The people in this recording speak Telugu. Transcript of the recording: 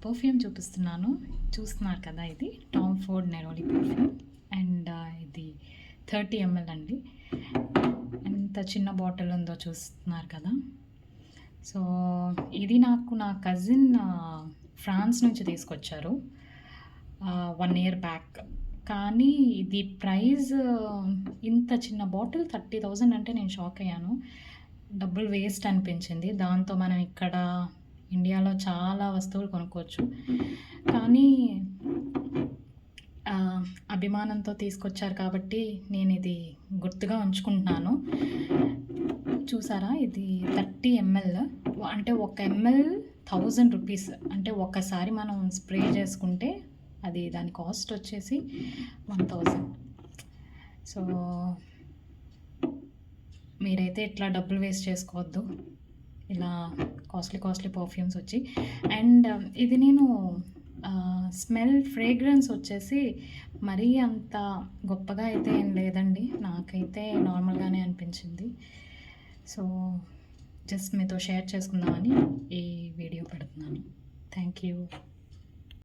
పర్ఫ్యూమ్ చూపిస్తున్నాను. చూస్తున్నారు కదా, ఇది Tom Ford neroli perfume. And ఇది 30 ml అండి. ఎంత చిన్న బాటిల్ ఉందో చూస్తున్నారు కదా. సో ఇది నాకు నా కజిన్ ఫ్రాన్స్ నుంచి తీసుకొచ్చారు 1 year బ్యాక్. కానీ ఇది ప్రైస్ ఇంత చిన్న బాటిల్ 30,000 అంటే నేను షాక్ అయ్యాను. డబ్బులు వేస్ట్ అనిపించింది. దాంతో మనం ఇక్కడ ఇండియాలో చాలా వస్తువులు కొనుక్కోవచ్చు. కానీ అభిమానంతో తీసుకొచ్చారు కాబట్టి నేను ఇది గుర్తుగా ఉంచుకుంటున్నాను. చూసారా, ఇది 30 ml. అంటే 1 ml 1000 రూపీస్. అంటే ఒక్కసారి మనం స్ప్రే చేసుకుంటే అది దాని కాస్ట్ వచ్చేసి 1000. సో మీరైతే ఇట్లా డబ్బులు వేస్ట్ చేసుకోవద్దు, ఇలా కాస్ట్లీ పర్ఫ్యూమ్స్ వచ్చి. అండ్ ఇది నేను స్మెల్ ఫ్రేగ్రెన్స్ వచ్చేసి మరీ అంత గొప్పగా అయితే ఏం లేదండి, నాకైతే నార్మల్గానే అనిపించింది. సో జస్ట్ మీతో షేర్ చేసుకుందామని ఈ వీడియో పెడుతున్నాను. Thank you.